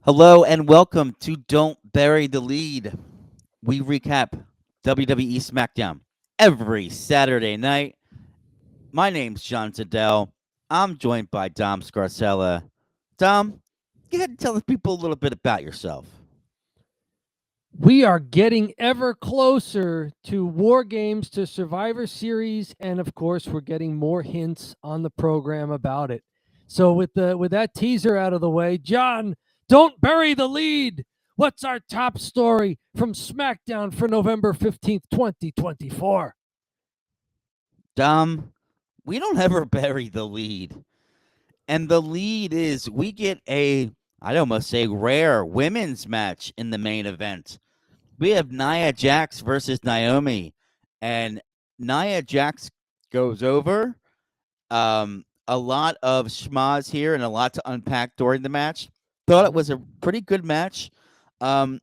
Hello and welcome to Don't Bury the Lead. We recap WWE Smackdown every Saturday night. My name's John Tadell. I'm joined by Dom Scarcella. Dom, go ahead and tell the people a little bit about yourself. We are getting ever closer to War Games, to Survivor Series, and of course, we're getting more hints on the program about it. So, with that teaser out of the way, John, don't bury the lead. What's our top story from SmackDown for November 15th, 2024? Dom, we don't ever bury the lead. And the lead is we get I'd almost say, rare women's match in the main event. We have Nia Jax versus Naomi, and Nia Jax goes over. A lot of schmaz here and a lot to unpack during the match. Thought it was a pretty good match.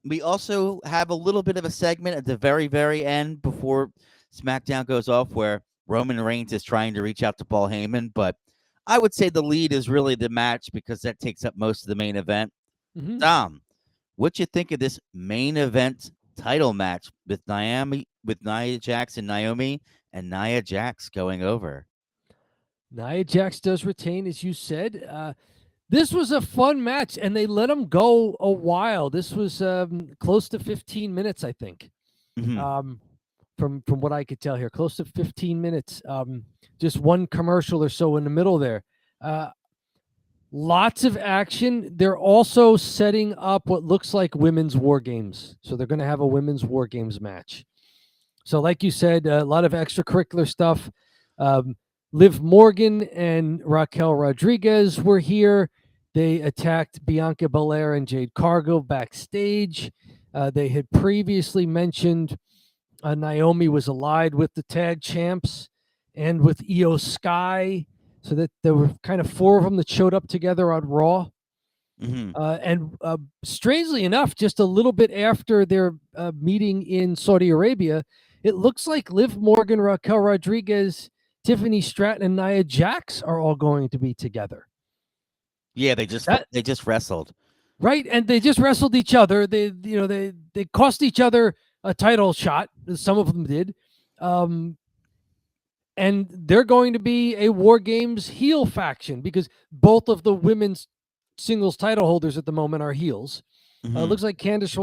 We also have a little bit of a segment at the very, very end before SmackDown goes off where Roman Reigns is trying to reach out to Paul Heyman, but I would say the lead is really the match because that takes up most of the main event. Mm-hmm. Dom, what you think of this main event title match with Nia Jax and Naomi, and Nia Jax going over? Nia Jax does retain, as you said. This was a fun match, and they let him go a while. This was close to 15 minutes, I think. Mm-hmm. From what I could tell here, close to 15 minutes. Just one commercial or so in the middle there. Lots of action. They're also setting up what looks like women's war games. So they're going to have a women's war games match. So, like you said, a lot of extracurricular stuff. Liv Morgan and Raquel Rodriguez were here. They attacked Bianca Belair and Jade Cargill backstage. They had previously mentioned Naomi was allied with the tag champs and with Io Sky, so that there were kind of four of them that showed up together on Raw. Mm-hmm. And strangely enough, just a little bit after their meeting in Saudi Arabia, it looks like Liv Morgan, Raquel Rodriguez, Tiffany Stratton, and Nia Jax are all going to be together. Yeah, That they just wrestled. right, and they just wrestled each other. They cost each other a title shot. Some of them did, and they're going to be a War Games heel faction because both of the women's singles title holders at the moment are heels. Mm-hmm. Looks like Candice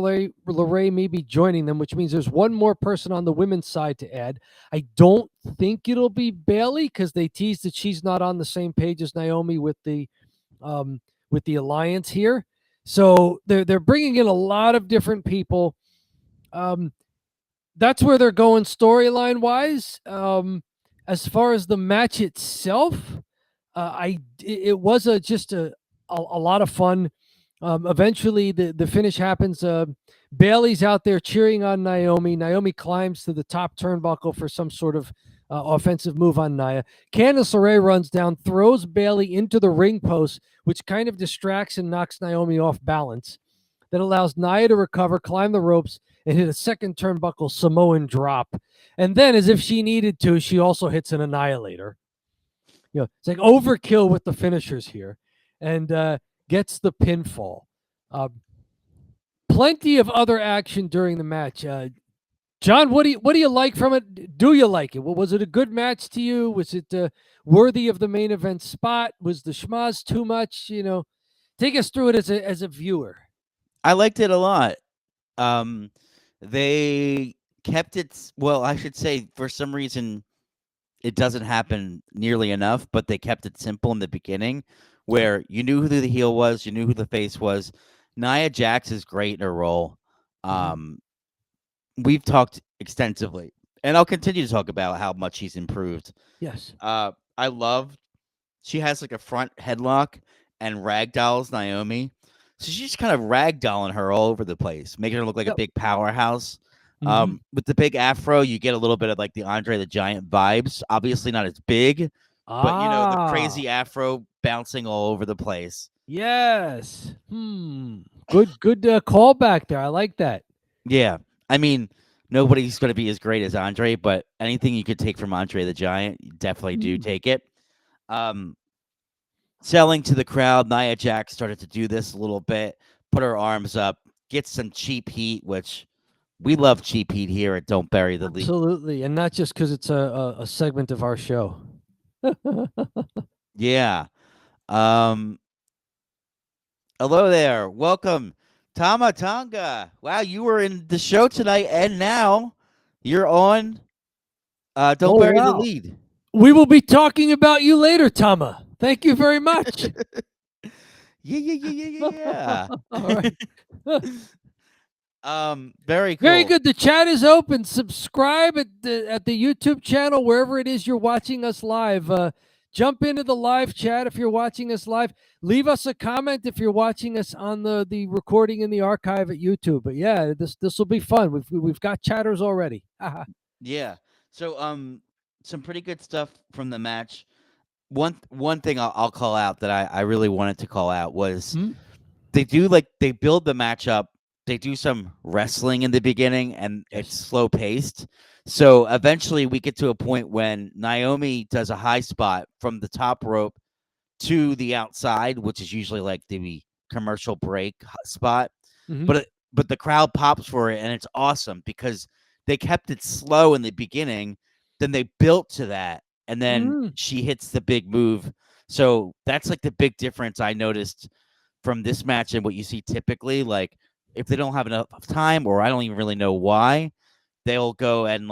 LeRae may be joining them, which means there's one more person on the women's side to add. I don't think it'll be Bailey because they teased that she's not on the same page as Naomi with the alliance here. So they're bringing in a lot of different people. That's where they're going storyline wise. As far as the match itself, it was just a lot of fun. Eventually, the finish happens. Bailey's out there cheering on Naomi. Naomi climbs to the top turnbuckle for some sort of offensive move on Nia. Candice LeRae runs down, throws Bailey into the ring post, which kind of distracts and knocks Naomi off balance. That allows Nia to recover, climb the ropes, and hit a second turnbuckle Samoan drop. And then, as if she needed to, she also hits an annihilator. It's like overkill with the finishers here, and gets the pinfall. Plenty of other action during the match. John, what do you like from it? Do you like it? Was it a good match to you? Was it worthy of the main event spot? Was the schmaz too much? Take us through it as a viewer. I liked it a lot. They kept it. Well, I should say, for some reason, it doesn't happen nearly enough, but they kept it simple in the beginning, where you knew who the heel was, you knew who the face was. Nia Jax is great in her role. Um, we've talked extensively, and I'll continue to talk about how much she's improved. Yes. I love she has like a front headlock and ragdolls Naomi. So she's just kind of ragdolling her all over the place, making her look like a Yep. big powerhouse. Mm-hmm. With the big afro, you get a little bit of like the Andre the Giant vibes. Obviously not as big, but the Ah, crazy afro bouncing all over the place. yes. Good callback there. I like that. Yeah. I mean, nobody's going to be as great as Andre, but anything you could take from Andre the Giant, you definitely do Mm. take it. Um, Selling to the crowd, Nia Jax started to do this a little bit, put her arms up, get some cheap heat, which we love cheap heat here at Don't Bury the Lead. Absolutely, and not just because it's a segment of our show. Yeah. Hello there. Welcome, Tama Tonga. Wow, you were in the show tonight, and now you're on Don't Bury the wow. Lead. We will be talking about you later, Tama. Thank you very much. Yeah. All right. Very cool. Very good. The chat is open. Subscribe at the YouTube channel, wherever it is you're watching us live. Jump into the live chat if you're watching us live. Leave us a comment if you're watching us on the recording in the archive at YouTube. But yeah, this will be fun. We've got chatters already. Yeah. So some pretty good stuff from the match. One thing I'll call out that I really wanted to call out was they build the match up. They do some wrestling in the beginning, and it's slow paced. So eventually we get to a point when Naomi does a high spot from the top rope to the outside, which is usually like the commercial break spot. But the crowd pops for it, and it's awesome because they kept it slow in the beginning, then they built to that, and then she hits the big move. So that's like the big difference I noticed from this match and what you see typically. Like if they don't have enough time, or I don't even really know why, they'll go and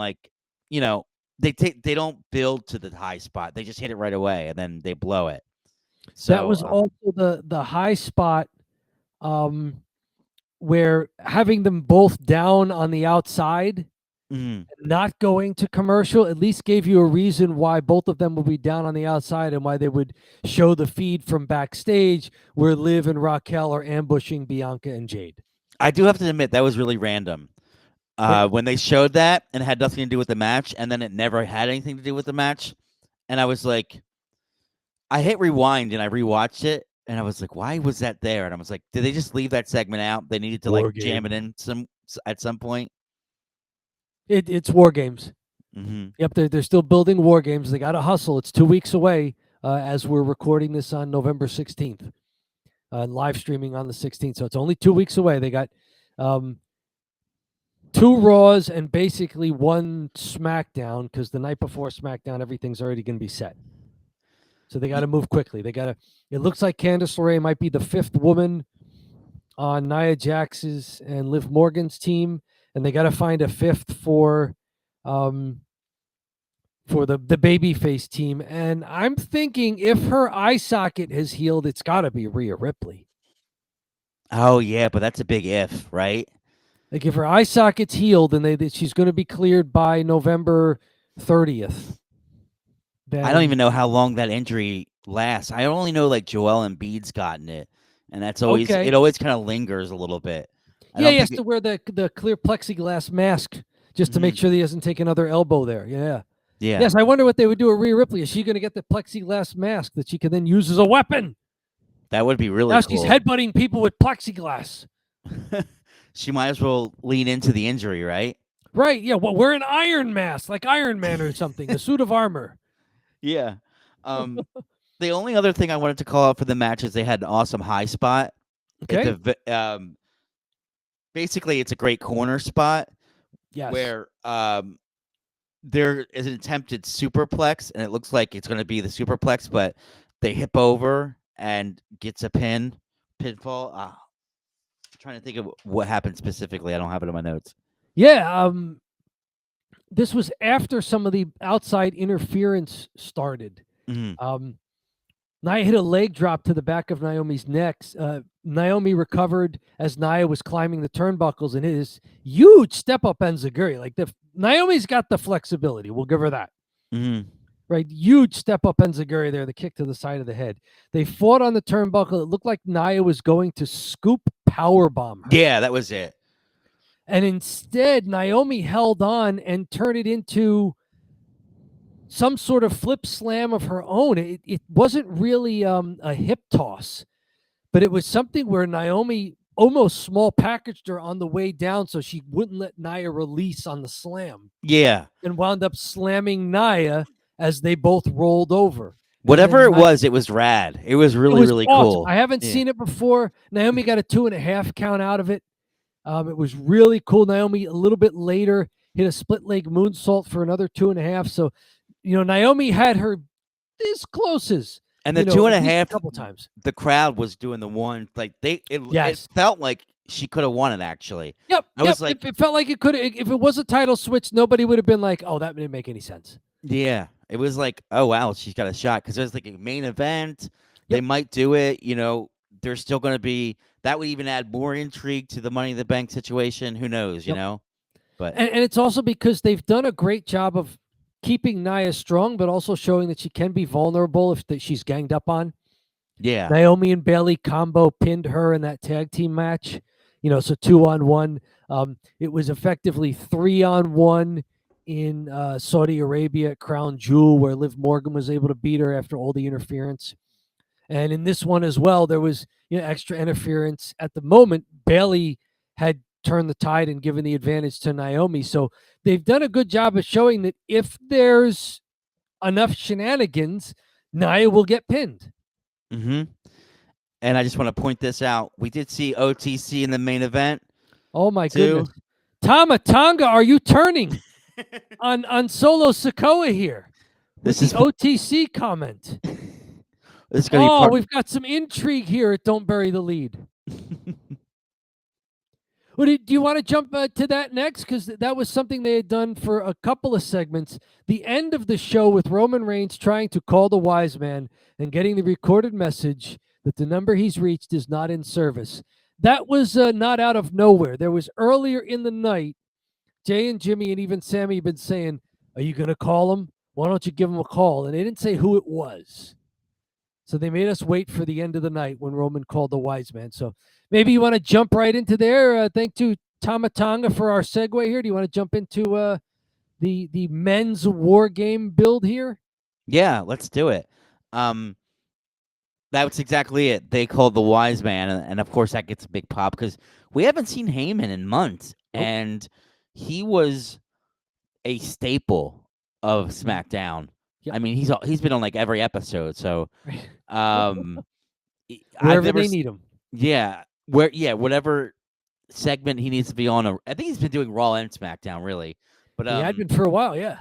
they don't build to the high spot. They just hit it right away and then they blow it. So that was also the high spot where having them both down on the outside, not going to commercial, at least gave you a reason why both of them would be down on the outside and why they would show the feed from backstage where Liv and Raquel are ambushing Bianca and Jade. I do have to admit that was really random. When they showed that and it had nothing to do with the match, and then it never had anything to do with the match, and I was like, I hit rewind and I rewatched it, and I was like, why was that there? And I was like, did they just leave that segment out? They needed to jam it in at some point. It's War Games. Yep, they're still building War Games. They got to hustle. It's 2 weeks away as we're recording this on November 16th, live streaming on the 16th. So it's only 2 weeks away. They got 2 Raws and basically 1 SmackDown, because the night before SmackDown, everything's already going to be set. So they got to move quickly. It looks like Candice LeRae might be the 5th woman on Nia Jax's and Liv Morgan's team, and they got to find a 5th for the babyface team. And I'm thinking if her eye socket has healed, it's got to be Rhea Ripley. Oh yeah, but that's a big if, right? Like if her eye socket's healed and she's going to be cleared by November 30th. I don't even know how long that injury lasts. I only know like Joel Embiid's gotten it, and that's always it always kind of lingers a little bit. Yeah, he has to wear the clear plexiglass mask just to make sure that he doesn't take another elbow there. Yeah. Yes, I wonder what they would do with Rhea Ripley. Is she going to get the plexiglass mask that she can then use as a weapon? That would be really cool. Now she's headbutting people with plexiglass. She might as well lean into the injury, right? Right, yeah. Well, wear an iron mask, like Iron Man or something, a suit of armor. Yeah. The only other thing I wanted to call out for the match is they had an awesome high spot. Okay. Basically, it's a great corner spot. Yes. Where there is an attempted superplex, and it looks like it's going to be the superplex, but they hip over and gets a pinfall. I'm trying to think of what happened specifically. I don't have it in my notes. Yeah. This was after some of the outside interference started. Nia hit a leg drop to the back of Naomi's neck. Naomi recovered as Nia was climbing the turnbuckles, and it is huge step up enziguri. Like Naomi's got the flexibility. We'll give her that. Right, huge step up enziguri there. The kick to the side of the head. They fought on the turnbuckle. It looked like Nia was going to scoop powerbomb her. Yeah, that was it. And instead, Naomi held on and turned it into some sort of flip slam of her own. It wasn't really a hip toss, but it was something where Naomi almost small packaged her on the way down so she wouldn't let Nia release on the slam. Yeah. And wound up slamming Nia as they both rolled over. Whatever it was rad. It was really, really awesome. cool. I haven't seen it before. Naomi got a 2.5 count out of it. It was really cool. Naomi a little bit later hit a split leg moonsault for another 2.5. So, Naomi had her this closest. And the 2.5, a couple times. The crowd was doing the one, like it felt like she could have won it, actually. Yep. Was like, it felt like it could have. If it was a title switch, nobody would have been like, "Oh, that didn't make any sense." Yeah, it was like, oh wow, she's got a shot, because there's like a main event. They might do it. There's still going to be that would even add more intrigue to the Money in the Bank situation. Who knows? But and it's also because they've done a great job of keeping Nia strong, but also showing that she can be vulnerable if she's ganged up on. Yeah, Naomi and Bayley combo pinned her in that tag team match. So 2-on-1. It was effectively 3-on-1 in Saudi Arabia at Crown Jewel, where Liv Morgan was able to beat her after all the interference. And in this one as well, there was extra interference. At the moment, Bayley had turned the tide and given the advantage to Naomi. So they've done a good job of showing that if there's enough shenanigans, Nia will get pinned. Mm-hmm. And I just want to point this out. We did see OTC in the main event. Oh, my goodness. Tama Tonga, are you turning on Solo Sikoa here? This is OTC comment. This is we've got some intrigue here at Don't Bury the Lead. Well, do you want to jump to that next? Because that was something they had done for a couple of segments. The end of the show with Roman Reigns trying to call the wise man and getting the recorded message that the number he's reached is not in service. That was not out of nowhere. There was earlier in the night, Jay and Jimmy and even Sammy had been saying, "Are you going to call him? Why don't you give him a call?" And they didn't say who it was. So they made us wait for the end of the night when Roman called the wise man. So maybe you want to jump right into there. Thank you, Tama Tonga, for our segue here. Do you want to jump into the men's war game build here? Yeah, let's do it. That's exactly it. They called the wise man, and of course that gets a big pop because we haven't seen Heyman in months, and he was a staple of SmackDown. Yep. I mean, he's been on like every episode, so wherever they need him. Yeah, whatever segment he needs to be on. I think he's been doing Raw and SmackDown, really. But he had been for a while, yeah.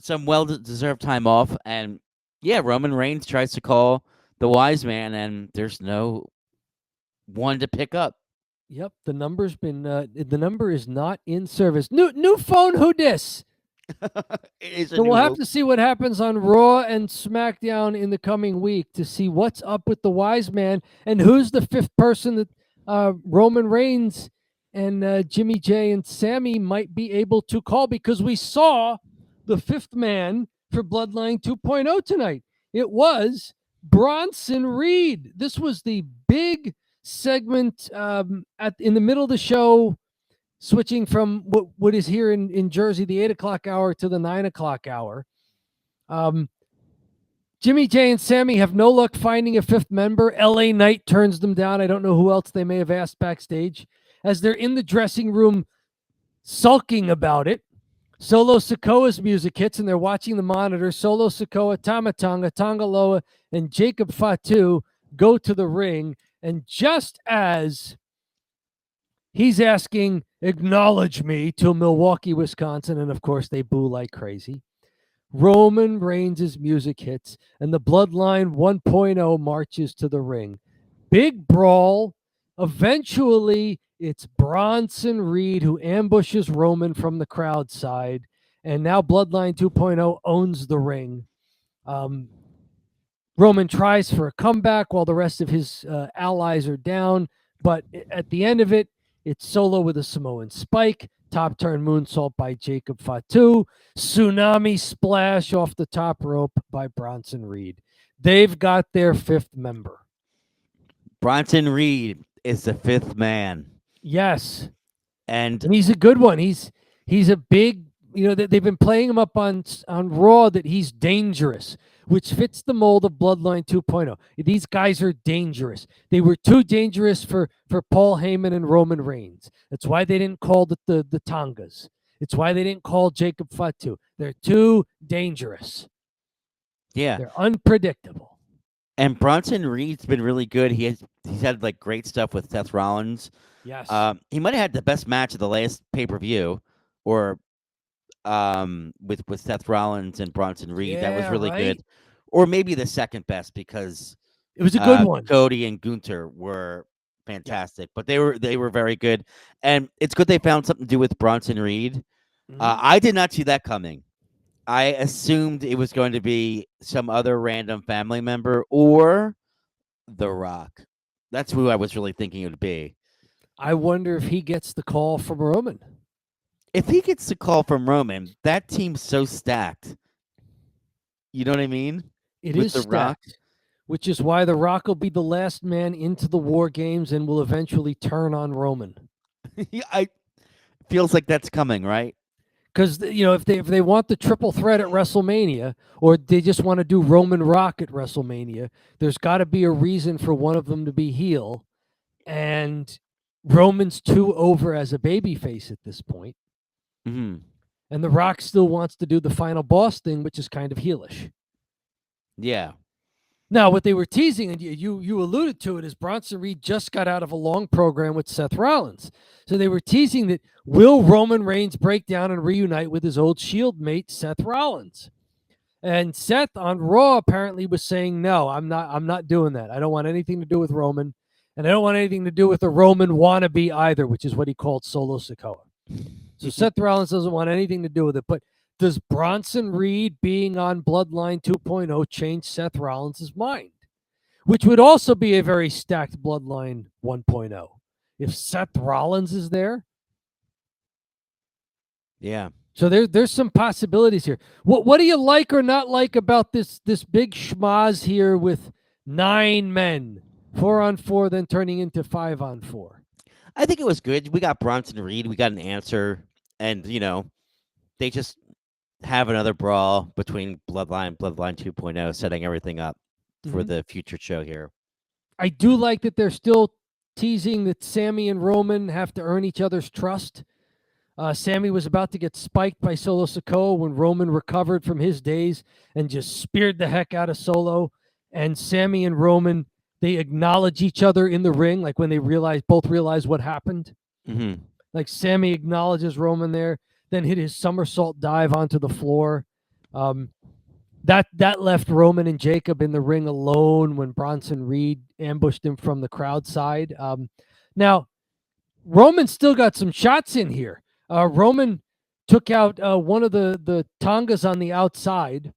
Some well-deserved time off, and yeah, Roman Reigns tries to call the wise man, and there's no one to pick up. Yep, the number is not in service. New phone, who dis? So we'll have to see what happens on Raw and SmackDown in the coming week to see what's up with the wise man and who's the fifth person that Roman Reigns and Jimmy J and Sammy might be able to call, because we saw the fifth man for Bloodline 2.0 tonight. It was Bronson Reed. This was the big segment in the middle of the show, switching from what is here in Jersey, the 8 o'clock hour, to the 9 o'clock hour. Jimmy J and Sammy have no luck finding a fifth member. LA Knight turns them down. I don't know who else they may have asked backstage. As they're in the dressing room sulking about it, Solo Sikoa's music hits, and they're watching the monitor. Solo Sikoa, Tama Tonga, Tonga Loa, and Jacob Fatu go to the ring. And just as he's asking, "Acknowledge me," to Milwaukee, Wisconsin, and of course they boo like crazy, Roman Reigns' music hits, and the Bloodline 1.0 marches to the ring. Big brawl. Eventually, it's Bronson Reed who ambushes Roman from the crowd side, and now Bloodline 2.0 owns the ring. Roman tries for a comeback while the rest of his allies are down, but at the end of it, it's Solo with a Samoan spike, top turn moonsault by Jacob Fatu, tsunami splash off the top rope by Bronson Reed. They've got their fifth member. Bronson Reed is the fifth man. Yes. And he's a good one. He's a big, they've been playing him up on Raw that he's dangerous, which fits the mold of Bloodline 2.0. These guys are dangerous. They were too dangerous for Paul Heyman and Roman Reigns. That's why they didn't call the Tongas. It's why they didn't call Jacob Fatu. They're too dangerous. Yeah. They're unpredictable. And Bronson Reed's been really good. He's had like great stuff with Seth Rollins. Yes. He might have had the best match of the last pay-per-view, or with Seth Rollins and Bronson Reed. That was Yeah, really right. good. Or maybe the second best, because It was a good one. Cody and Gunther were Yeah. fantastic, but they were very good, and it's good they found something to do with Bronson Reed. Mhm. I did not see that coming. I assumed it was going to be some other random family member or The Rock. That's who I was really thinking it would be. I wonder if he gets the call from Roman. If he gets the call from Roman, that team's so stacked. You know what I mean? It With is The Rock. stacked, which is why The Rock will be the last man into the War Games and will eventually turn on Roman. I feels like that's coming, right? Because if they want the triple threat at WrestleMania, or they just want to do Roman Rock at WrestleMania, there's got to be a reason for one of them to be heel, and Roman's too over as a babyface at this point, Hmm. and The Rock still wants to do the final boss thing, which is kind of heelish. Yeah. Now, what they were teasing, and you alluded to it, is Bronson Reed just got out of a long program with Seth Rollins. So they were teasing that, will Roman Reigns break down and reunite with his old Shield mate, Seth Rollins? And Seth on Raw apparently was saying, no, I'm not doing that. I don't want anything to do with Roman, and I don't want anything to do with the Roman wannabe either, which is what he called Solo Sikoa. So Seth Rollins doesn't want anything to do with it. But does Bronson Reed being on Bloodline 2.0 change Seth Rollins' mind? Which would also be a very stacked Bloodline 1.0. If Seth Rollins is there. Yeah. So there's some possibilities here. What do you like or not like about this big schmaz here with 9 men, 4-on-4, then turning into 5-on-4? I think it was good. We got Bronson Reed. We got an answer, and they just have another brawl between Bloodline 2.0, setting everything up for Mhm. the future show here. I do like that they're still teasing that Sammy and Roman have to earn each other's trust. Sammy was about to get spiked by Solo Sikoa when Roman recovered from his days and just speared the heck out of Solo. And Sammy and Roman, they acknowledge each other in the ring, like when they both realize what happened. Mm-hmm. Like Sammy acknowledges Roman there, then hit his somersault dive onto the floor. That left Roman and Jacob in the ring alone when Bronson Reed ambushed him from the crowd side. Now, Roman still got some shots in here. Roman took out one of the Tongas on the outside,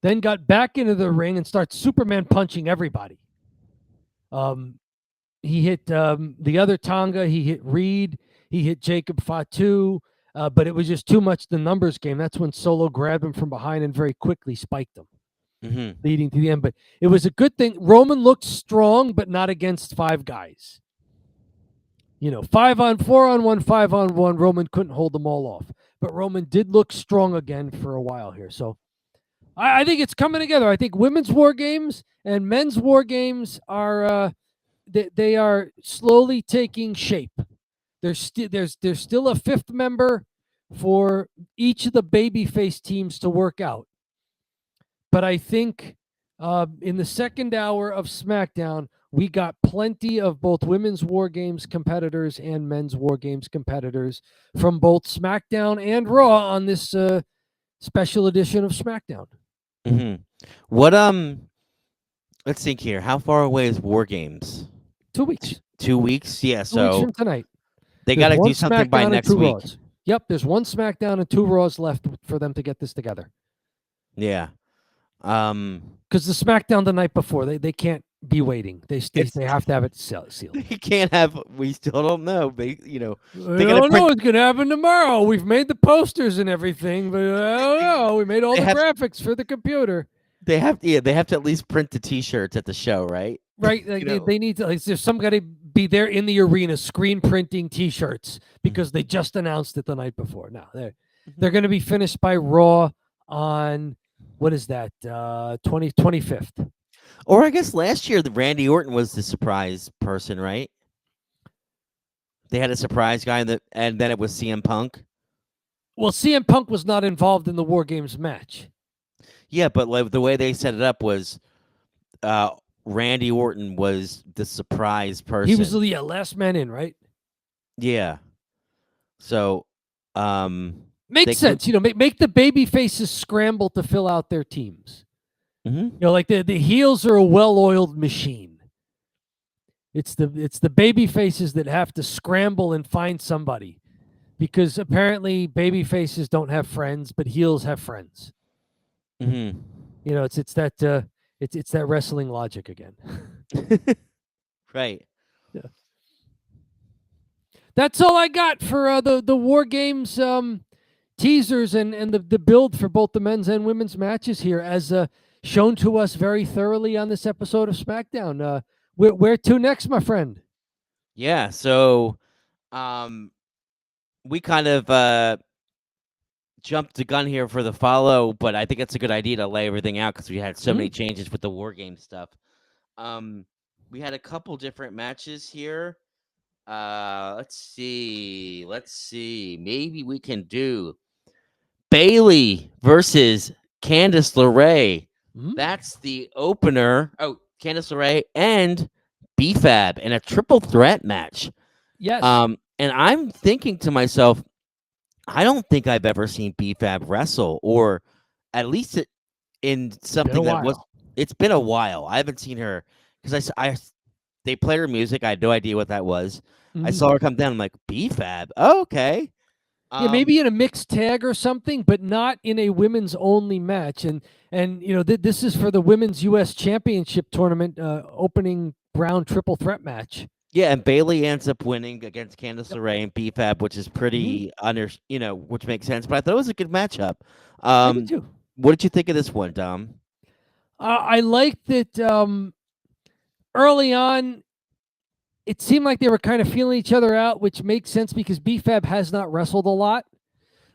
then got back into the ring and starts Superman punching everybody. He hit the other Tonga. He hit Reed. He hit Jacob Fatu. But it was just too much the numbers game. That's when Solo grabbed him from behind and very quickly spiked him, Mm-hmm. leading to the end. But it was a good thing. Roman looked strong, but not against 5 guys. 5-on, 4-on-1, 5-on-1, Roman couldn't hold them all off. But Roman did look strong again for a while here. So I think it's coming together. I think women's war games and men's war games are they are slowly taking shape. There's still a 5th member for each of the babyface teams to work out. But I think in the second hour of SmackDown, we got plenty of both women's War Games competitors and men's War Games competitors from both SmackDown and Raw on this special edition of SmackDown. Mm-hmm. What let's think here. How far away is War Games? 2 weeks. 2 weeks? Yeah, 2 weeks so from tonight. they There's got to one do something by SmackDown and next 2 week. Raws. Yep, there's one SmackDown and 2 Raws left for them to get this together. Yeah. Because the SmackDown the night before, they can't be waiting. They have to have it sealed. They can't have. We still don't know. They I gotta don't know print- what's gonna happen tomorrow. We've made the posters and everything, but I don't know. We made all They the have- graphics for the computer. They have to at least print the T-shirts at the show, right? Right, like they need to. Like, there's somebody be there in the arena screen printing T-shirts because they just announced it the night before. Now they're going to be finished by Raw on what is that 25th. Or I guess last year the Randy Orton was the surprise person, right? They had a surprise guy, and then it was CM Punk. Well, CM Punk was not involved in the War Games match. Yeah, but like the way they set it up was uh Randy Orton was the surprise He was person. the last man in, right? Yeah. So they Makes could sense. Make the baby faces scramble to fill out their teams. Mhm. Like the heels are a well-oiled machine. It's the baby faces that have to scramble and find somebody because apparently baby faces don't have friends, but heels have friends. Mhm. It's that wrestling logic again. Right. Yeah. That's all I got for the War Games teasers and the build for both the men's and women's matches here, as shown to us very thoroughly on this episode of SmackDown. Where to next, my friend? Yeah, so um we kind of jumped the gun here for the follow, but I think it's a good idea to lay everything out because we had so many changes with the War Game stuff. Um, we had a couple different matches here. Let's see. Let's see. Maybe we can do Bailey versus Candice LeRae. Mm-hmm. That's the opener. Oh, Candice LeRae and BFAB in a triple threat match. Yes. And I'm thinking to myself, I don't think I've ever seen BFAB wrestle, or at least in Been a something that was. while. It's been a while. I haven't seen her because they played her music. I had no idea what that was. I Mhm. saw her come down. I'm like, BFAB. Oh, okay. Yeah, maybe in a mixed tag or something, but not in a women's only match. And this is for the women's U.S. Championship tournament opening round triple threat match. Yeah, and Bailey ends up winning against Candice Yep. LeRae and BFAB, which is Mhm. pretty which makes sense. But I thought it was a good matchup. I did too. What did you think of this one, Dom? I liked that early on. It seemed like they were kind of feeling each other out, which makes sense because BFAB has not wrestled a lot,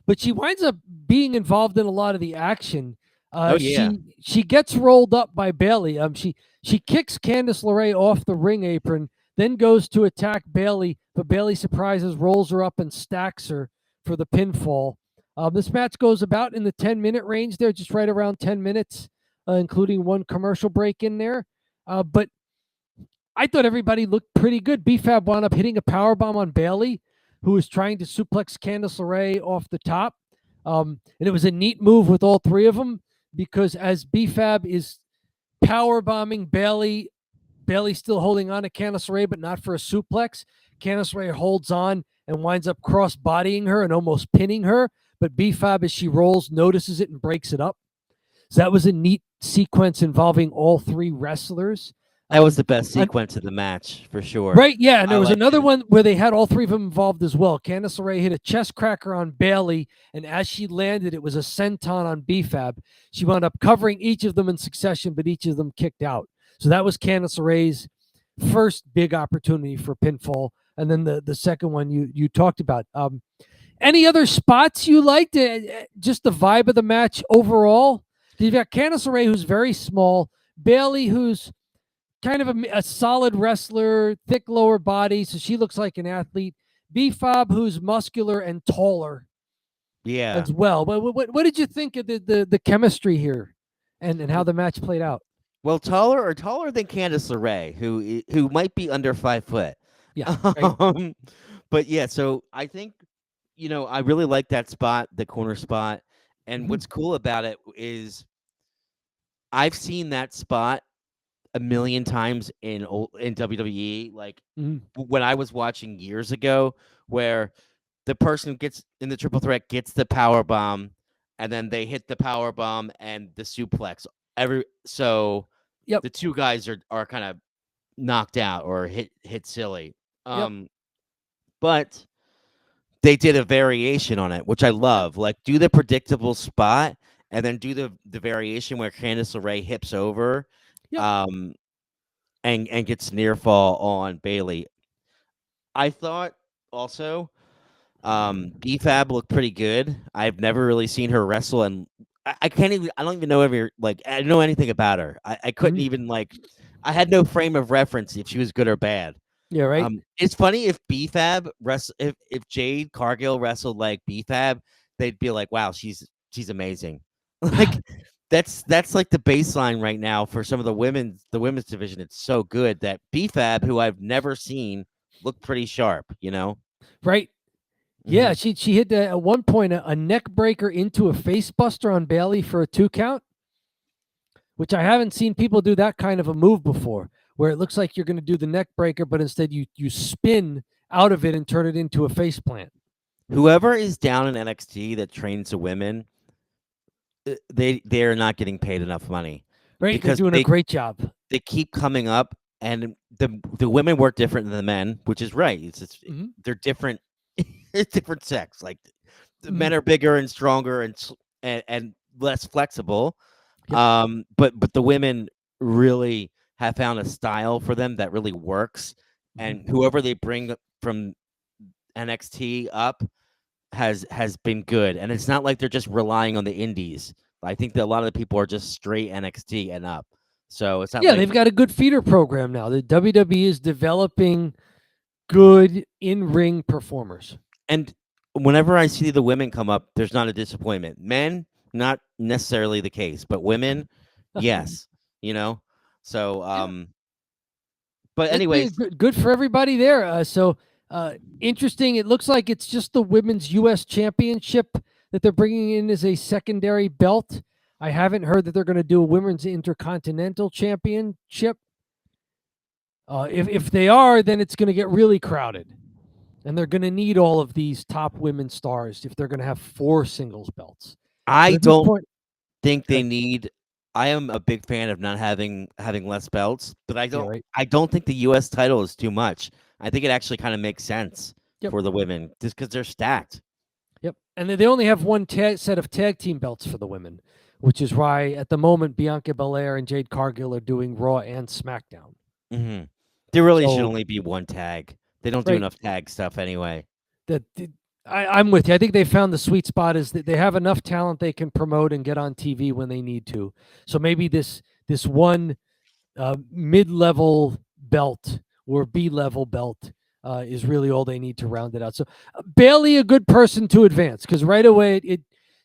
but she winds up being involved in a lot of the action. Oh yeah, She gets rolled up by Bailey. She kicks Candice LeRae off the ring apron, then goes to attack Bailey, but Bailey surprises, rolls her up, and stacks her for the pinfall. This match goes about in the 10-minute range there, just right around 10 minutes, including one commercial break in there. But I thought everybody looked pretty good. BFAB wound up hitting a power bomb on Bailey, who was trying to suplex Candice LeRae off the top. And it was a neat move with all three of them because as BFAB is power bombing Bailey, Bailey's still holding on to Candice LeRae, but not for a suplex. Candice LeRae holds on and winds up cross bodying her and almost pinning her. But BFAB, as she rolls, notices it and breaks it up. So that was a neat sequence involving all three wrestlers. that was the best sequence of the match for sure. Right, yeah, and there was another it. one where they had all three of them involved as well. Candice LeRae hit a chest cracker on Bailey, and as she landed, it was a senton on BFAB. She wound up covering each of them in succession, but each of them kicked out. So that was Candice LeRae's first big opportunity for pinfall, and then the second one you talked about. Any other spots you liked? Just the vibe of the match overall. You've got Candice LeRae, who's very small, Bailey, who's kind of a solid wrestler, thick lower body, so she looks like an athlete. BFAB, who's muscular and taller Yeah. as well. But what did you think of the chemistry here and how the match played out? Well, taller than Candice LeRae, who might be under 5 foot. Yeah, right. But yeah, so I think I really like that spot, the corner spot, and Mhm. what's cool about it is I've seen that spot a million times in WWE, like Mhm. when I was watching years ago, where the person gets in the triple threat gets the power bomb, and then they hit the power bomb and the suplex. So Yep. the two guys are kind of knocked out or hit silly. Yep. But they did a variation on it, which I love. Like do the predictable spot and then do the variation where Candice LeRae hips over, Yep. um, and gets near fall on Bailey. I thought also BFAB looked pretty good. I've never really seen her wrestle, and I can't even. I don't even know I don't know anything about her. I couldn't Mhm. even I had no frame of reference if she was good or bad. Yeah, right. It's funny if BFAB if Jade Cargill wrestled like BFAB, they'd be like, "Wow, she's amazing." Like that's like the baseline right now for some of the women's division. It's so good that BFAB, who I've never seen, looked pretty sharp. Right? Yeah, Mhm. she hit at one point a neck breaker into a face buster on Bailey for a 2 count, which I haven't seen people do that kind of a move before, where it looks like you're going to do the neck breaker, but instead you spin out of it and turn it into a face plant. Whoever is down in NXT that trains the women, they are not getting paid enough money Right? They're because doing a they great job. they keep coming up, and the women work different than the men, which is right. Hmm. They're different. It's different sex. Like the Hmm. men are bigger and stronger and less flexible. Yep. But the women really have found a style for them that really works, and Hmm. whoever they bring from NXT up has been good, and it's not like they're just relying on the indies. I think that a lot of the people are just straight NXT and up, so it's not Yeah, like. they've got a good feeder program now. The WWE is developing good in ring performers. And whenever I see the women come up, there's not a disappointment. Men, not necessarily the case, but women, yes. You know. So, Yeah, but it's been anyways, good for everybody there. Interesting. It looks like it's just the women's U.S. Championship that they're bringing in as a secondary belt. I haven't heard that they're going to do a women's intercontinental championship. If they are, then it's going to get really crowded, and they're going to need all of these top women stars if they're going to have 4 singles belts. But I at this don't point, think they good. need. I am a big fan of not having less belts, but I Yeah, don't. right. I don't think the U.S. title is too much. I think it actually kind of makes sense Yep. for the women just because they're stacked. Yep. And they only have one set of tag team belts for the women, which is why at the moment Bianca Belair and Jade Cargill are doing Raw and SmackDown. Hmm. There really should So only be one tag. They don't do right, enough tag stuff anyway. that I'm with you. I think they found the sweet spot is that they have enough talent they can promote and get on TV when they need to. So maybe this one mid-level belt or B-level belt is really all they need to round it out. So Bailey, a good person to advance because right away it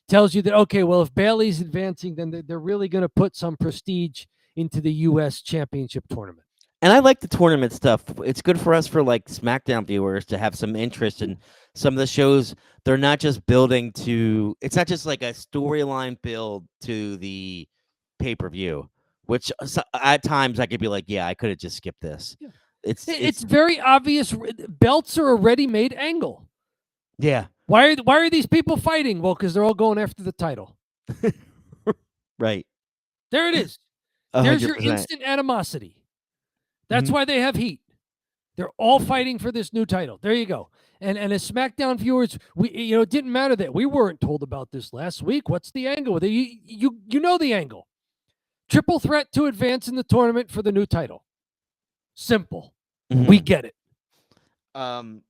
tells you that okay, well if Bailey's advancing, then they're really going to put some prestige into the U.S. Championship tournament. And I like the tournament stuff. It's good for us for like SmackDown viewers to have some interest in some of the shows. They're not just building to. It's not just like a storyline build to the pay-per-view, which at times I could be like, yeah, I could have just skipped this. Yeah. It's It's very obvious. Belts are a ready-made angle. yeah, Why are these people fighting? Well, because they're all going after the title. right, There it is. There's your 100%. instant animosity. That's Mhm. why they have heat. They're all fighting for this new title. There you go. And as SmackDown viewers, it didn't matter that we weren't told about this last week. What's the angle with it? You know the angle. Triple threat to advance in the tournament for the new title. Simple. We Mhm. get it. Um,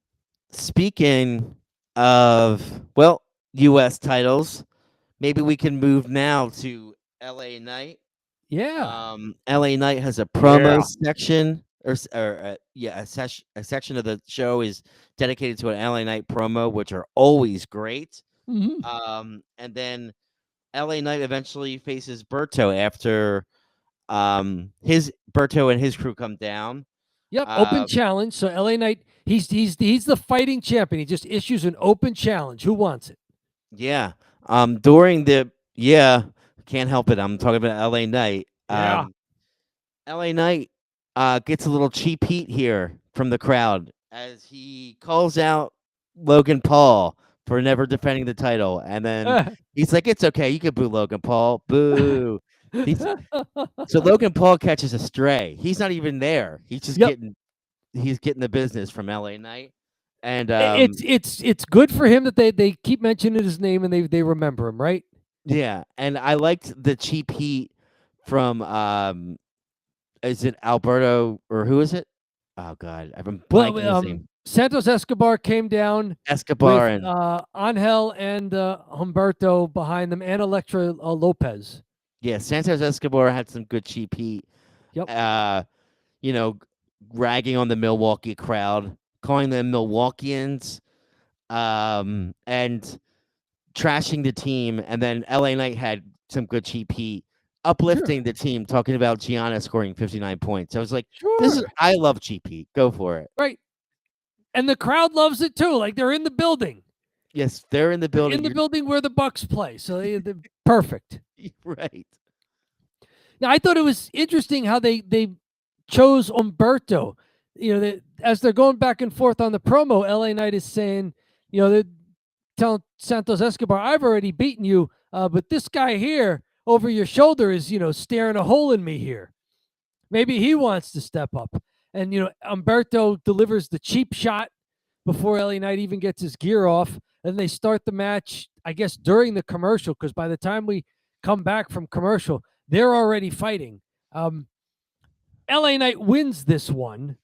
speaking of U.S. titles, maybe we can move now to L.A. Knight. Yeah. LA Knight has a promo Yeah. section, a section of the show is dedicated to an LA Knight promo, which are always great. Hmm. And then LA Knight eventually faces Berto after his Berto and his crew come down. Yep. Open Uh, challenge. So LA Knight, he's the fighting champion. He just issues an open challenge. Who wants it? yeah. During the yeah, can't help it. I'm talking about LA Knight. Yeah. LA Knight gets a little cheap heat here from the crowd as he calls out Logan Paul for never defending the title. And then he's like, it's okay. You can boo Logan Paul. Boo. He's, so Logan Paul catches a stray. He's not even there. Yep. He's getting the business from LA Knight. And It's good for him that they keep mentioning his name and they remember him, right? yeah, and I liked the cheap heat from is it Alberto or who is it? Oh God, I've been Well, blanking his name. Santos Escobar came down Escobar with and Angel and Humberto behind them, and Electra Lopez. yeah, Santos Escobar had some good cheap heat. Yep. Uh, you know, ragging on the Milwaukee crowd, calling them Milwaukeeans, and trashing the team. And then LA Knight had some good cheap heat, uplifting the team, talking about Gianna scoring 59 points. I was like, I love cheap heat. Go for it. Right. And the crowd loves it too. Like they're in the building. Yes, they're in the building. In the building where the Bucks play. So they're perfect. Right. Now, I thought it was interesting how they chose Umberto. As they're going back and forth on the promo, LA Knight is saying, they're telling Santos Escobar, I've already beaten you, but this guy here over your shoulder is, staring a hole in me here. Maybe he wants to step up. And, Umberto delivers the cheap shot before LA Knight even gets his gear off. And they start the match, I guess, during the commercial, because by the time we come back from commercial, they're already fighting. LA Knight wins this one.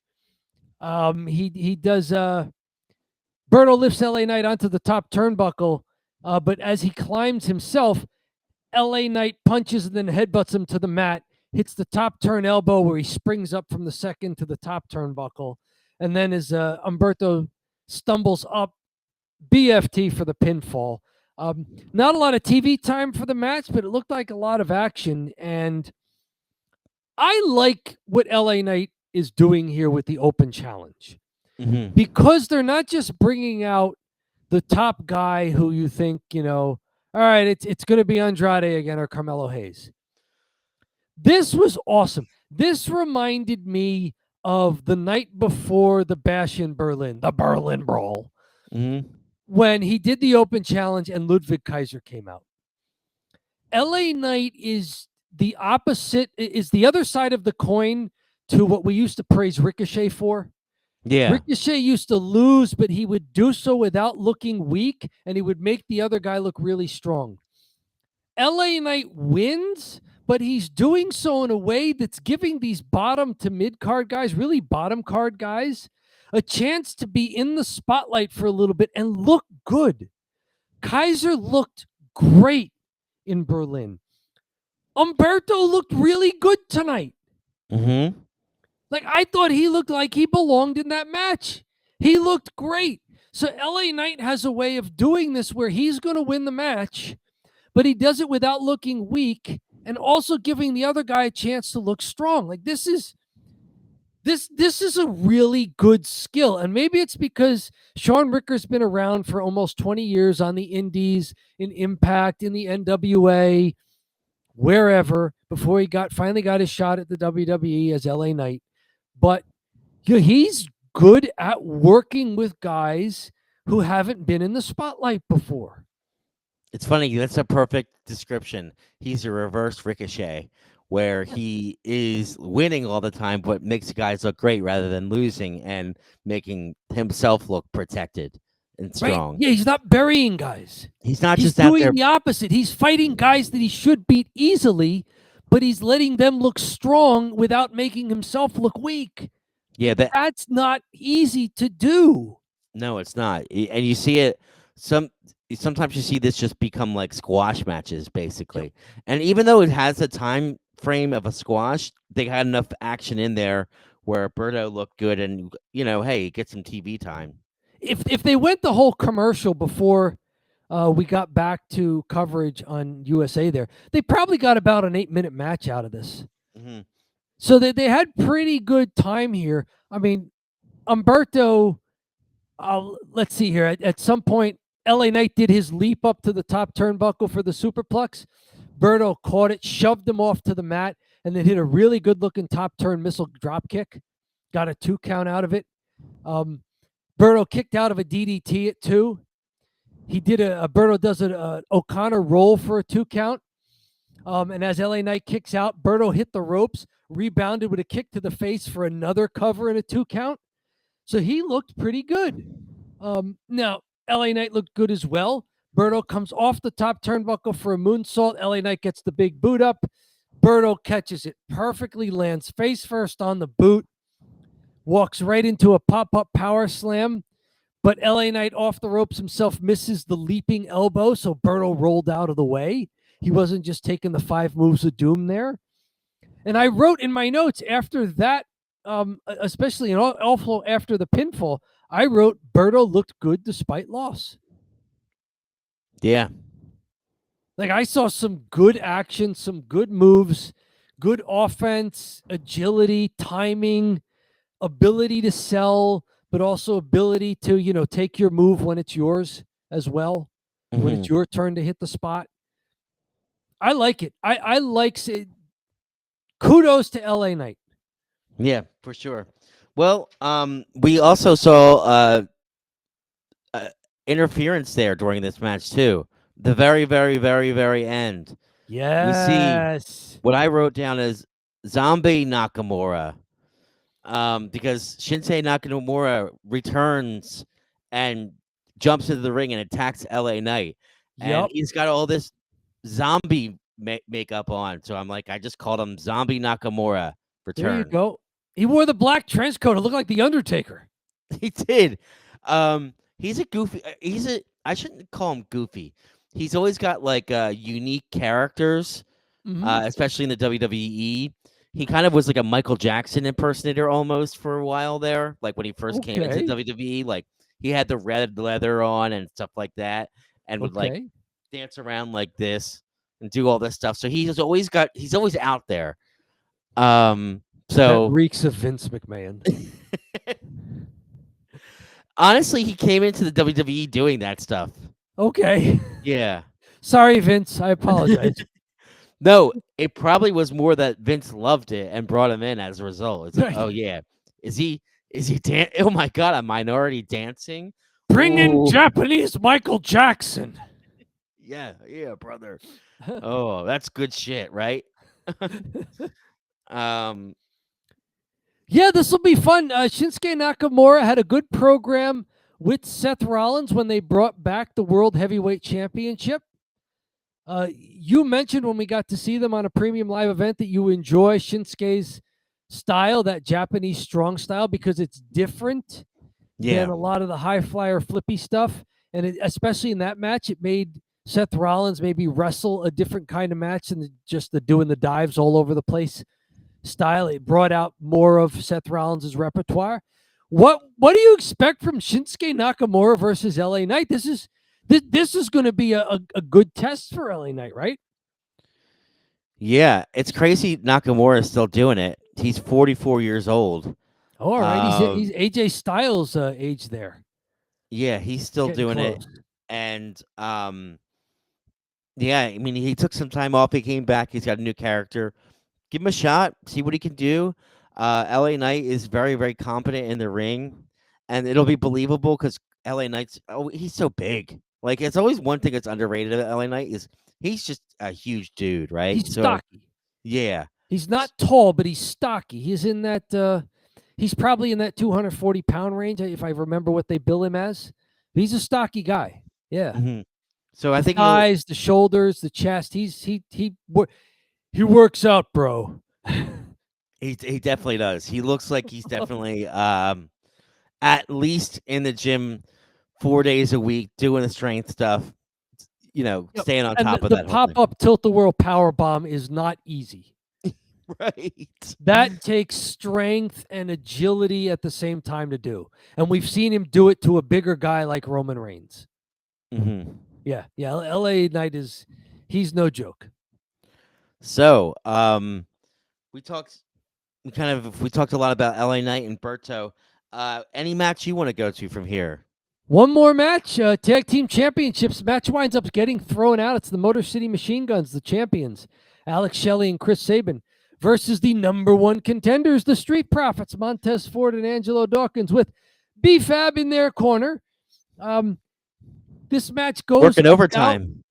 He does. Berto lifts LA Knight onto the top turnbuckle, but as he climbs himself, LA Knight punches and then headbutts him to the mat, hits the top turn elbow where he springs up from the second to the top turnbuckle. And then as Umberto stumbles up, BFT for the pinfall. Not a lot of TV time for the match, but it looked like a lot of action. And I like what LA Knight is doing here with the open challenge. Mm-hmm. Because they're not just bringing out the top guy who you think, all right, it's going to be Andrade again or Carmelo Hayes. This was awesome. This reminded me of the night before the Bash in Berlin, the Berlin Brawl, when he did the open challenge and Ludwig Kaiser came out. LA Knight is the opposite, is the other side of the coin to what we used to praise Ricochet for. Yeah. Ricochet used to lose, but he would do so without looking weak, and he would make the other guy look really strong. LA Knight wins, but he's doing so in a way that's giving these bottom to mid-card guys, really bottom card guys, a chance to be in the spotlight for a little bit and look good. Kaiser looked great in Berlin. Umberto looked really good tonight. Mm-hmm. Like, I thought he looked like he belonged in that match. He looked great. So LA Knight has a way of doing this where he's going to win the match, but he does it without looking weak and also giving the other guy a chance to look strong. Like, this is a really good skill. And maybe it's because Shawn Ricker's been around for almost 20 years on the indies, in Impact, in the NWA, wherever, before he finally got his shot at the WWE as LA Knight. But he's good at working with guys who haven't been in the spotlight before. It's funny. That's a perfect description. He's a reverse Ricochet, where he is winning all the time, but makes guys look great rather than losing and making himself look protected and strong. Right? Yeah, he's not burying guys. He's not he's just out doing there. The opposite. He's fighting guys that he should beat easily, but he's letting them look strong without making himself look weak. Yeah, that's not easy to do. No, it's not. And you see it sometimes you see this just become like squash matches, basically. Yep. And even though it has a time frame of a squash, they had enough action in there where Berto looked good and, hey, get some TV time. If they went the whole commercial before we got back to coverage on USA there, they probably got about an 8-minute match out of this. Mm-hmm. So they had pretty good time here. I mean, Umberto, let's see here. At some point, LA Knight did his leap up to the top turnbuckle for the superplex. Berto caught it, shoved him off to the mat, and then hit a really good-looking top turn missile drop kick. Got a 2 count out of it. Berto kicked out of a DDT at 2. He did Berto does an O'Connor roll for a 2 count. And as LA Knight kicks out, Berto hit the ropes, rebounded with a kick to the face for another cover and a 2 count. So he looked pretty good. Now, LA Knight looked good as well. Berto comes off the top turnbuckle for a moonsault. LA Knight gets the big boot up. Berto catches it perfectly, lands face first on the boot, walks right into a pop-up power slam. But LA Knight off the ropes himself misses the leaping elbow, so Berto rolled out of the way. He wasn't just taking the 5 moves of doom there. And I wrote in my notes after that, especially also after the pinfall, I wrote Berto looked good despite loss. Yeah. Like I saw some good action, some good moves, good offense, agility, timing, ability to sell, but also ability to, take your move when it's yours as well, when it's your turn to hit the spot. I like it. I like it. Kudos to LA Knight. Yeah, for sure. Well, we also saw uh, interference there during this match too. The very, very, very, very end. We see Yes. what I wrote down as Zombie Nakamura. Because Shinsei Nakamura returns and jumps into the ring and attacks LA Knight. And Yep. he's got all this zombie makeup on. So I'm like, I just called him Zombie Nakamura There you return. go. He wore the black trench coat. It looked like the Undertaker. He did. He's a goofy. I shouldn't call him goofy. He's always got like unique characters, especially in the WWE. He kind of was like a Michael Jackson impersonator almost for a while there. Like when he first came into Okay. WWE, like he had the red leather on and stuff like that, and would like Okay. dance around like this and do all this stuff. So he's always out there. That So reeks of Vince McMahon. honestly, he came into the WWE doing that stuff. Okay. Yeah. Sorry, Vince. I apologize. No, it probably was more that Vince loved it and brought him in as a result. It's like, Right. oh yeah, is he oh my god, a minority dancing? Bring in Ooh. Japanese Michael Jackson. Yeah, brother. Oh, that's good shit, right? um, Yeah, this will be fun. Shinsuke Nakamura had a good program with Seth Rollins when they brought back the World Heavyweight Championship. You mentioned when we got to see them on a premium live event that you enjoy Shinsuke's style, that Japanese strong style, because it's different than yeah. a lot of the high flyer flippy stuff. And especially in that match, it made Seth Rollins maybe wrestle a different kind of match than just the doing the dives all over the place style. It brought out more of Seth Rollins' repertoire. What do you expect from Shinsuke Nakamura versus LA Knight? This is going to be a good test for LA Knight, right? Yeah, it's crazy Nakamura is still doing it. He's 44 years old. All right, he's AJ Styles' age there. Yeah, he's still Getting doing close. it. And yeah, I mean, he took some time off. He came back. He's got a new character. Give him a shot. See what he can do. LA Knight is very, very competent in the ring, and it'll be believable because LA Knight's he's so big. Like it's always one thing that's underrated about LA Knight is he's just a huge dude, right? He's stocky. Yeah, He's not tall, but he's stocky. He's in that. He's probably in that 240-pound range, if I remember what they bill him as. He's a stocky guy. Yeah. Mm-hmm. So I the think thighs, the shoulders, the chest. He works out, bro. he definitely does. He looks like he's definitely at least in the gym 4 days a week doing the strength stuff. Staying on top of the that whole pop thing. up tilt the world power bomb is not easy. Right. That takes strength and agility at the same time to do. And we've seen him do it to a bigger guy like Roman Reigns. Mm-hmm. Yeah. LA Knight he's no joke. So, we talked a lot about LA Knight and Berto. Any match you want to go to from here? One more match, tag team championships. Match winds up getting thrown out. It's the Motor City Machine Guns, the champions, Alex Shelley and Chris Sabin, versus the number one contenders, the Street Profits, Montez Ford and Angelo Dawkins, with B-Fab in their corner. This match goes working overtime.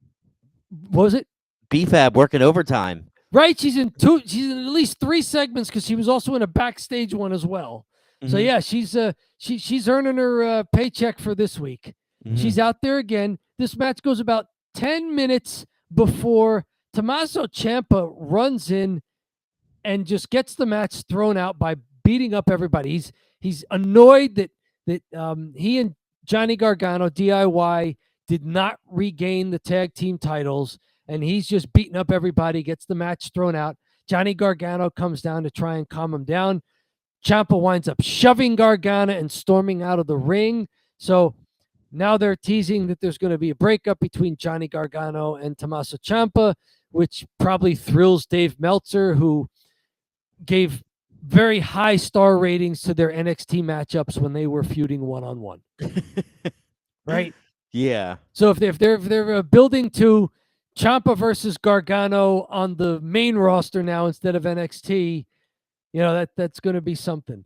What was it? B-Fab working overtime. Right, she's in at least 3 segments because she was also in a backstage one as well. Mm-hmm. So yeah, she's earning her paycheck for this week. Mm-hmm. She's out there again. This match goes about 10 minutes before Tommaso Ciampa runs in and just gets the match thrown out by beating up everybody. He's annoyed that he and Johnny Gargano DIY did not regain the tag team titles, and he's just beating up everybody, gets the match thrown out. Johnny Gargano comes down to try and calm him down. Ciampa winds up shoving Gargano and storming out of the ring. So Now they're teasing that there's going to be a breakup between Johnny Gargano and Tommaso Ciampa, which probably thrills Dave Meltzer, who gave very high star ratings to their NXT matchups when they were feuding one-on-one. Right? Yeah. So if they're building to Ciampa versus Gargano on the main roster now instead of NXT, that's going to be something.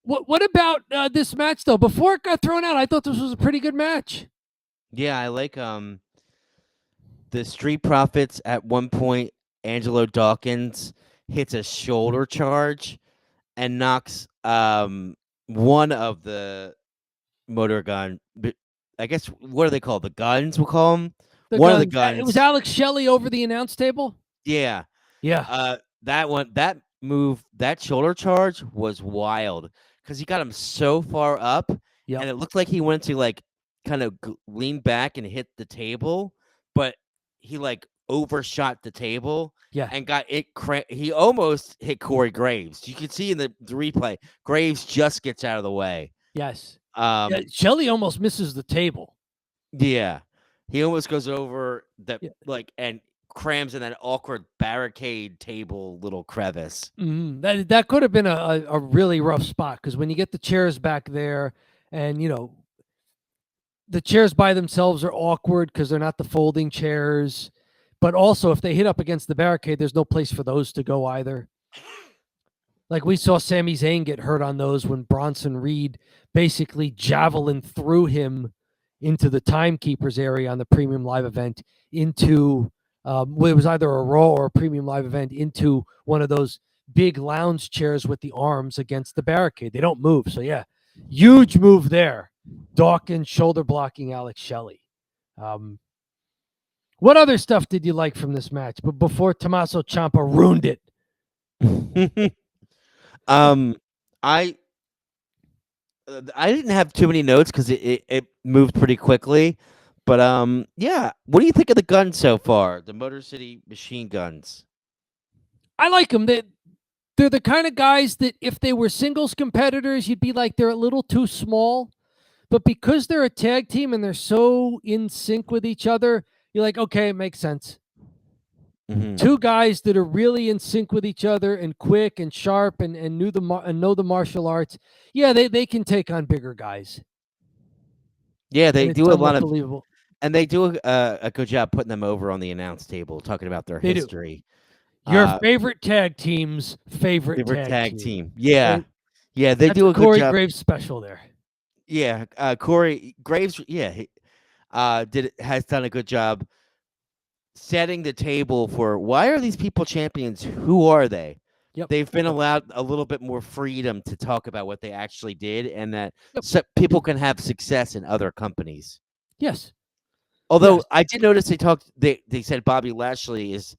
What about this match though? Before it got thrown out, I thought this was a pretty good match. Yeah, I like the Street Profits at one point. Angelo Dawkins hits a shoulder charge and knocks one of the motor gun. I guess what are they called? The guns, we'll call them. One of the guns. It was Alex Shelley over the announce table. Yeah. Yeah. That move, that shoulder charge was wild because he got him so far up, Yep. and it looked like he went to like kind of lean back and hit the table, but he like overshot the table. Yeah. And got it. He almost hit Corey Graves. You can see in the replay, Graves just gets out of the way. Yes. Shelley almost misses the table. Yeah, he almost goes over that and crams in that awkward barricade table little crevice. That could have been a really rough spot because when you get the chairs back there, and the chairs by themselves are awkward because they're not the folding chairs. But also, if they hit up against the barricade, there's no place for those to go either. Like we saw Sami Zayn get hurt on those when Bronson Reed basically javelin threw him into the timekeepers area on the Premium Live event into it was either a Raw or a Premium Live event into one of those big lounge chairs with the arms against the barricade. They don't move. So yeah, huge move there. Dawkins shoulder blocking Alex Shelley. What other stuff did you like from this match? But before Tommaso Ciampa ruined it. I didn't have too many notes because it moved pretty quickly. But yeah, what do you think of the guns so far? The Motor City Machine Guns. I like them. They're the kind of guys that if they were singles competitors, you'd be like they're a little too small. But because they're a tag team and they're so in sync with each other, you're like, okay, it makes sense. Mm-hmm. Two guys that are really in sync with each other and quick and sharp and know the martial arts. Yeah, they can take on bigger guys. Yeah, they do a lot of believable. And they do a good job putting them over on the announce table, talking about their history. Your favorite tag team's favorite tag team. Yeah. Yeah, they do a good Corey job. Graves special there. Yeah, Corey Graves, he has done a good job setting the table for why are these people champions? Who are they? Yep. They've been allowed a little bit more freedom to talk about what they actually did, and that people can have success in other companies. Yes. Although I did notice they said Bobby Lashley is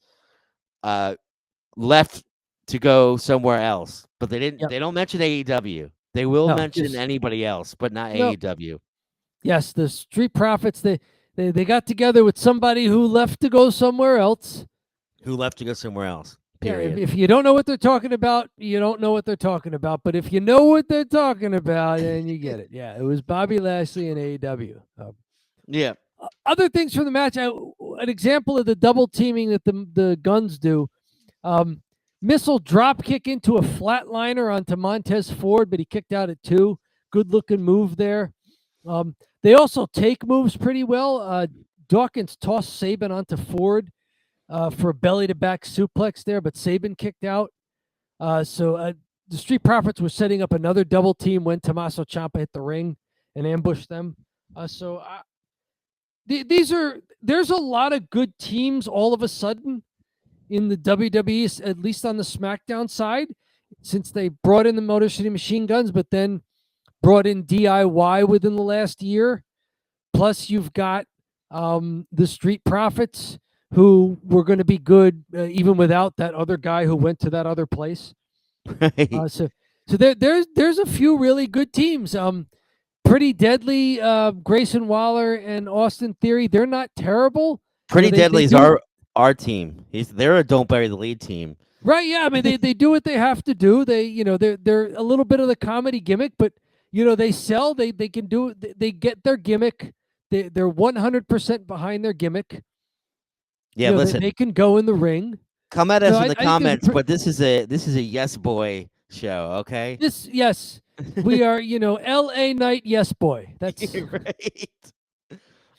left to go somewhere else, but they didn't. Yep. They don't mention AEW. They will mention anybody else, but not AEW. Yes, the Street Profits, they got together with somebody who left to go somewhere else. Period. Yeah, if you don't know what they're talking about, you don't know what they're talking about. But if you know what they're talking about, then you get it. Yeah, it was Bobby Lashley and AEW. Yeah. Other things from the match, an example of the double teaming that the Guns do. Missile drop kick into a flatliner onto Montez Ford, but he kicked out at 2. Good looking move there. They also take moves pretty well. Dawkins tossed Sabin onto Ford for a belly to back suplex there, but Sabin kicked out. So the Street Profits were setting up another double team when Tommaso Ciampa hit the ring and ambushed them. There's a lot of good teams all of a sudden in the WWE, at least on the SmackDown side, since they brought in the Motor City Machine Guns, but then brought in DIY within the last year. Plus, you've got the Street Profits, who were going to be good even without that other guy who went to that other place. Right. So there's a few really good teams. Pretty Deadly, Grayson Waller and Austin Theory. They're not terrible. Pretty Deadly is our team. They're a Don't Bury the Lead team. Right, yeah. I mean, they do what they have to do. They're a little bit of the comedy gimmick, but they sell. They can do. They get their gimmick. They're 100% behind their gimmick. Yeah, listen. They can go in the ring. Come at us in the I think comments, but this is a yes boy show, okay? yes, we are. L.A. Knight, yes boy. That's right.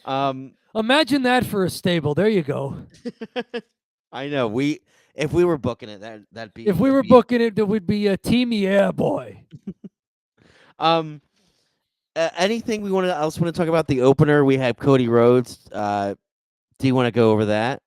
Um, imagine that for a stable. There you go. I know if we were booking it, that'd be If we were booking it, there would be a team. Yeah, boy. um. Anything we else want to talk about the opener? We have Cody Rhodes. Do you want to go over that?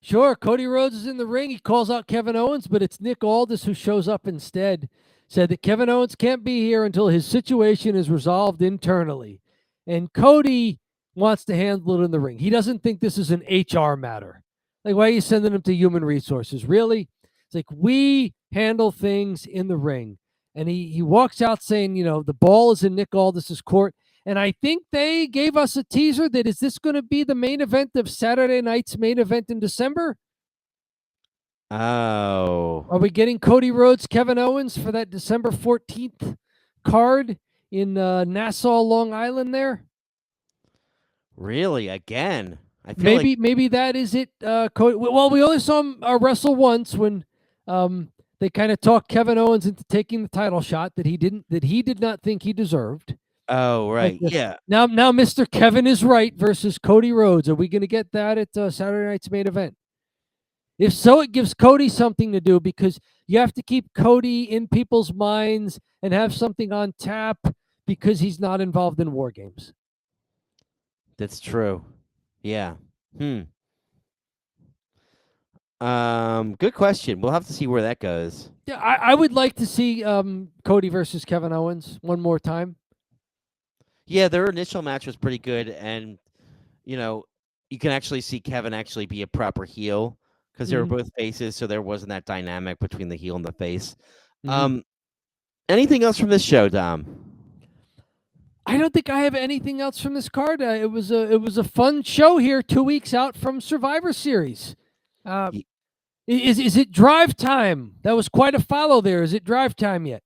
Sure, Cody Rhodes is in the ring. He calls out Kevin Owens, but it's Nick Aldis who shows up instead. Said that Kevin Owens can't be here until his situation is resolved internally. And Cody wants to handle it in the ring. He doesn't think this is an HR matter. Like, why are you sending him to human resources? Really? It's like, we handle things in the ring. And he walks out saying, the ball is in Nick Aldis's court. And I think they gave us a teaser that is this going to be the main event of Saturday night's main event in December? Oh. Are we getting Cody Rhodes, Kevin Owens for that December 14th card in Nassau, Long Island there? Really? Again? I feel Maybe that is it. Cody, well, we only saw him wrestle once when they kind of talked Kevin Owens into taking the title shot that he did not think he deserved. Oh, right. Yeah. Now, Mr. Kevin is right versus Cody Rhodes. Are we going to get that at Saturday night's main event? If so, it gives Cody something to do because you have to keep Cody in people's minds and have something on tap because he's not involved in War Games. That's true. Yeah. Good question. We'll have to see where that goes. Yeah, I would like to see Cody versus Kevin Owens one more time. Yeah, their initial match was pretty good, and you can actually see Kevin actually be a proper heel because they were both faces, so there wasn't that dynamic between the heel and the face. Anything else from this show, Dom? I don't think I have anything else from this card. It was a fun show here, 2 weeks out from Survivor Series. Is it drive time? That was quite a follow there. Is it drive time yet?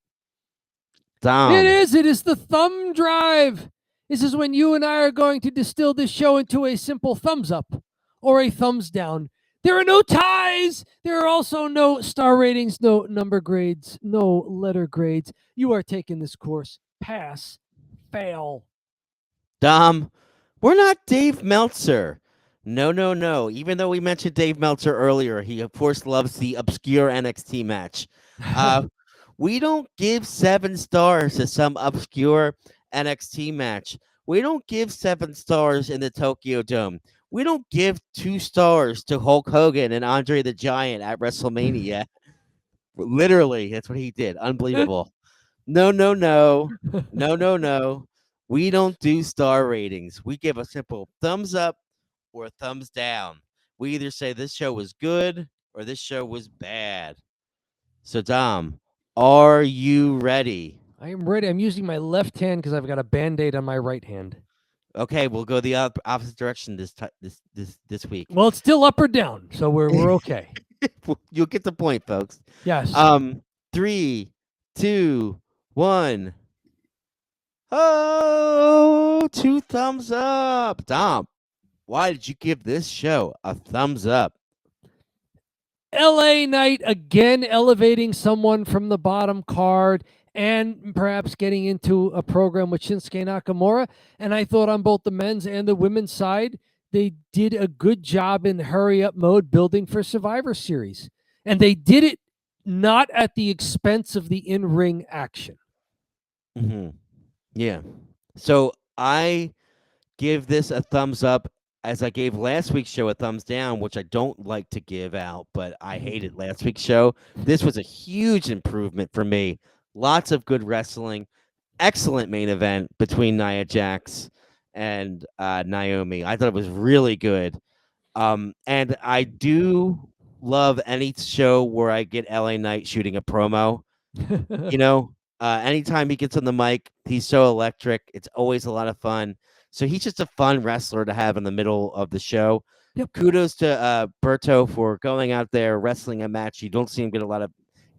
Dom. It is. It is the thumb drive. This is when you and I are going to distill this show into a simple thumbs up or a thumbs down. There are no ties. There are also no star ratings, no number grades, no letter grades. You are taking this course. Pass, fail. Dom, we're not Dave Meltzer. No. Even though we mentioned Dave Meltzer earlier, he, of course, loves the obscure NXT match. We don't give 7 stars to some obscure NXT match. We don't give 7 stars in the Tokyo Dome. We don't give 2 stars to Hulk Hogan and Andre the Giant at WrestleMania. Literally, that's what he did. Unbelievable. No. We don't do star ratings. We give a simple thumbs up or thumbs down. We either say this show was good or this show was bad. So, Dom, are you ready? I am ready. I'm using my left hand because I've got a Band-Aid on my right hand. Okay, we'll go the opposite direction this week. Well, it's still up or down, so we're okay. You'll get the point, folks. Yes. 3, 2, 1. Oh, 2 thumbs up. Dom, why did you give this show a thumbs up? LA Knight again elevating someone from the bottom card and perhaps getting into a program with Shinsuke Nakamura. And I thought on both the men's and the women's side, they did a good job in hurry up mode building for Survivor Series. And they did it not at the expense of the in-ring action. Yeah. So I give this a thumbs up as I gave last week's show a thumbs down, which I don't like to give out, but I hated last week's show. This was a huge improvement for me. Lots of good wrestling. Excellent main event between Nia Jax and Naomi. I thought it was really good. And I do love any show where I get LA Knight shooting a promo. Anytime he gets on the mic, he's so electric. It's always a lot of fun. So he's just a fun wrestler to have in the middle of the show. Yep. Kudos to Berto for going out there, wrestling a match. You don't see him get a lot of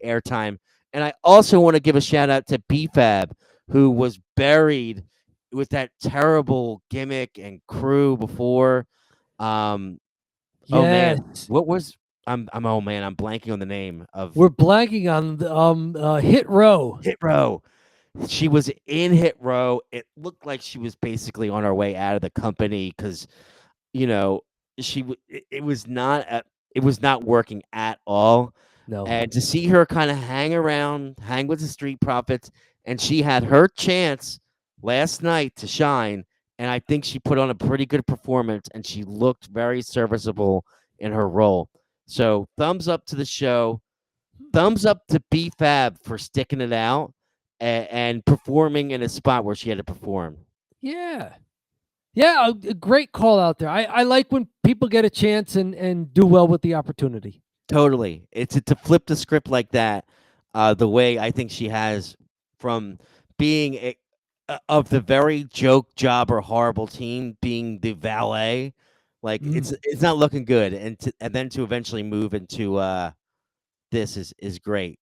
airtime. And I also want to give a shout out to BFAB who was buried with that terrible gimmick and crew before. Um, oh man, Yes. what was oh man, I'm blanking on the name of We're blanking on the Hit Row. Hit Row. She was in Hit Row. It looked like she was basically on her way out of the company because you know it was not it was not working at all. No. And to see her kind of hang around, hang with the Street Profits, and she had her chance last night to shine. And I think she put on a pretty good performance, and she looked very serviceable in her role. So thumbs up to the show. Thumbs up to B-Fab for sticking it out and performing in a spot where she had to perform. Yeah. Yeah, a great call out there. I like when people get a chance and do well with the opportunity. Totally. It's to flip the script like that, the way I think she has from being of the very joke job or horrible team being the valet. Like it's not looking good, and then to eventually move into this is great.